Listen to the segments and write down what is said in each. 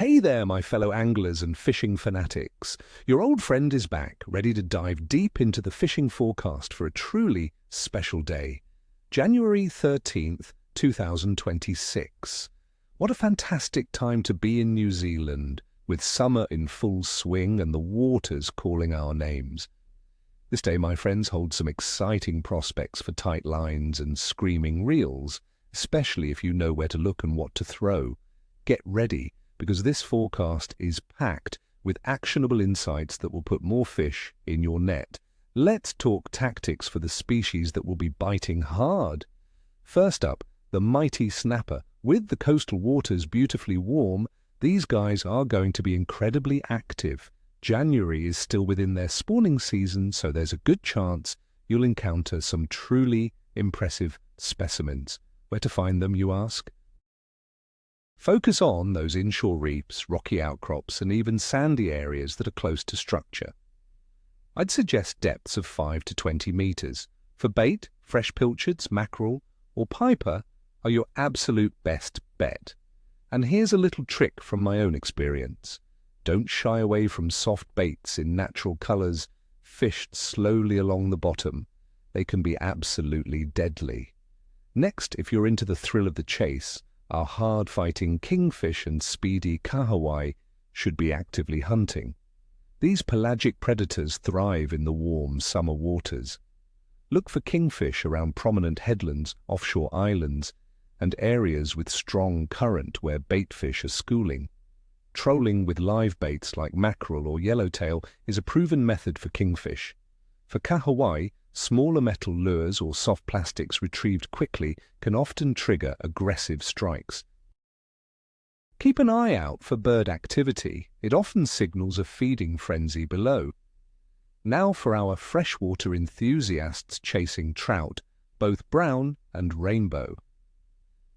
Hey there, my fellow anglers and fishing fanatics. Your old friend is back, ready to dive deep into the fishing forecast for a truly special day. January 13th, 2026. What a fantastic time to be in New Zealand, with summer in full swing and the waters calling our names. This day, my friends, holds some exciting prospects for tight lines and screaming reels, especially if you know where to look and what to throw. Get ready, because this forecast is packed with actionable insights that will put more fish in your net. Let's talk tactics for the species that will be biting hard. First up, the mighty snapper. With the coastal waters beautifully warm, these guys are going to be incredibly active. January is still within their spawning season, so there's a good chance you'll encounter some truly impressive specimens. Where to find them, you ask? Focus on those inshore reefs, rocky outcrops, and even sandy areas that are close to structure. I'd suggest depths of 5 to 20 meters. For bait, fresh pilchards, mackerel, or piper are your absolute best bet. And here's a little trick from my own experience. Don't shy away from soft baits in natural colors, fished slowly along the bottom. They can be absolutely deadly. Next, if you're into the thrill of the chase, our hard-fighting Kingfish and speedy Kahawai should be actively hunting. These pelagic predators thrive in the warm summer waters. Look for kingfish around prominent headlands, offshore islands, and areas with strong current where baitfish are schooling. Trolling with live baits like mackerel or yellowtail is a proven method for kingfish. For Kahawai, smaller metal lures or soft plastics retrieved quickly can often trigger aggressive strikes. Keep an eye out for bird activity. It often signals a feeding frenzy below. Now for our freshwater enthusiasts chasing trout, both brown and rainbow.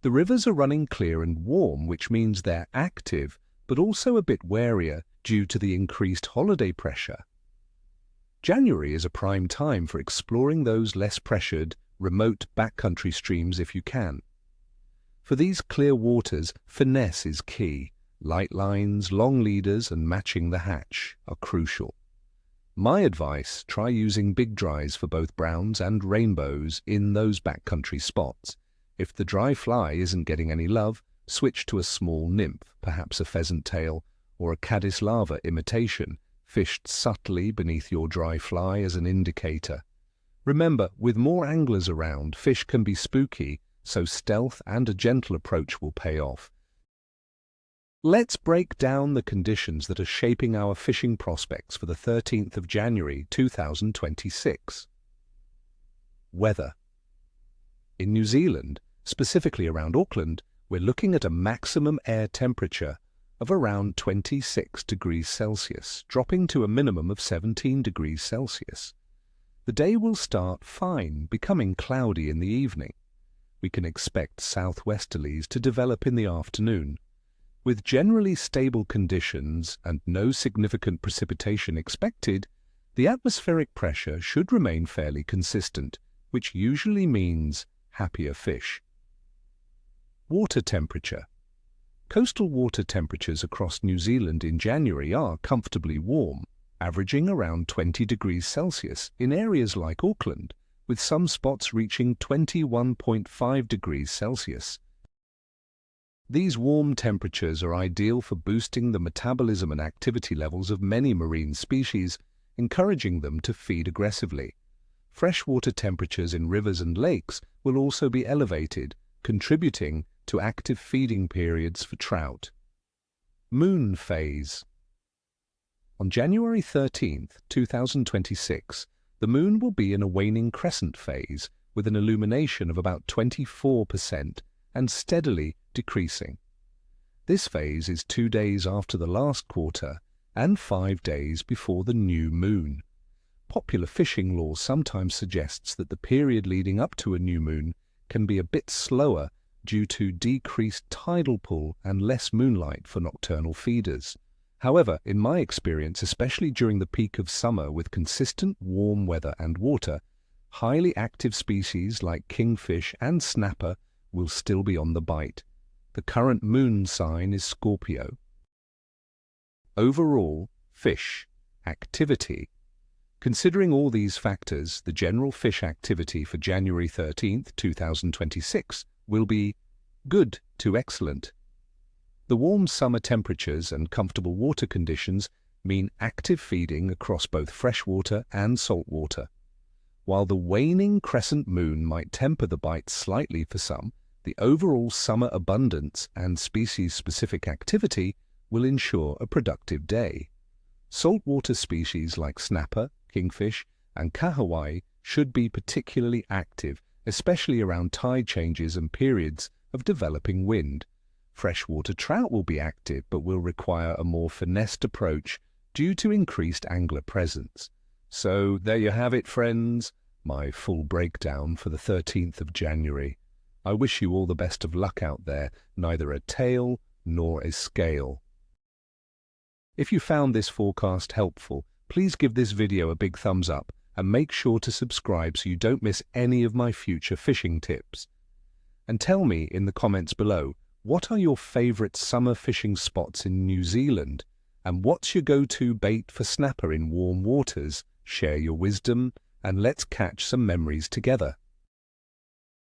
The rivers are running clear and warm, which means they're active, but also a bit warier due to the increased holiday pressure. January is a prime time for exploring those less pressured, remote backcountry streams if you can. For these clear waters, finesse is key. Light lines, long leaders, and matching the hatch are crucial. My advice, try using big dries for both browns and rainbows in those backcountry spots. If the dry fly isn't getting any love, switch to a small nymph, perhaps a pheasant tail or a caddis lava imitation, fished subtly beneath your dry fly as an indicator. Remember, with more anglers around, fish can be spooky, so stealth and a gentle approach will pay off. Let's break down the conditions that are shaping our fishing prospects for the 13th of January 2026. Weather. In New Zealand, specifically around Auckland, we're looking at a maximum air temperature of around 26 degrees Celsius, dropping to a minimum of 17 degrees Celsius. The day will start fine, becoming cloudy in the evening. We can expect southwesterlies to develop in the afternoon. With generally stable conditions and no significant precipitation expected, the atmospheric pressure should remain fairly consistent, which usually means happier fish. Water temperature. Coastal water temperatures across New Zealand in January are comfortably warm, averaging around 20 degrees Celsius in areas like Auckland, with some spots reaching 21.5 degrees Celsius. These warm temperatures are ideal for boosting the metabolism and activity levels of many marine species, encouraging them to feed aggressively. Freshwater temperatures in rivers and lakes will also be elevated, contributing to active feeding periods for trout. Moon phase. On January 13th, 2026, the moon will be in a waning crescent phase with an illumination of about 24% and steadily decreasing. This phase is 2 days after the last quarter and 5 days before the new moon. Popular fishing lore sometimes suggests that the period leading up to a new moon can be a bit slower due to decreased tidal pull and less moonlight for nocturnal feeders. However, in my experience, especially during the peak of summer with consistent warm weather and water, highly active species like kingfish and snapper will still be on the bite. The current moon sign is Scorpio. overall fish activity. Considering all these factors, the general fish activity for January 13th, 2026 will be good to excellent. The warm summer temperatures and comfortable water conditions mean active feeding across both freshwater and saltwater. While the waning crescent moon might temper the bite slightly for some, the overall summer abundance and species-specific activity will ensure a productive day. Saltwater species like snapper, kingfish, and kahawai should be particularly active, especially around tide changes and periods of developing wind. Freshwater trout will be active but will require a more finessed approach due to increased angler presence. So there you have it, friends, my full breakdown for the 13th of January. I wish you all the best of luck out there, neither a tail nor a scale. If you found this forecast helpful, please give this video a big thumbs up and make sure to subscribe so you don't miss any of my future fishing tips. And tell me in the comments below, what are your favourite summer fishing spots in New Zealand? And what's your go-to bait for snapper in warm waters? Share your wisdom and let's catch some memories together.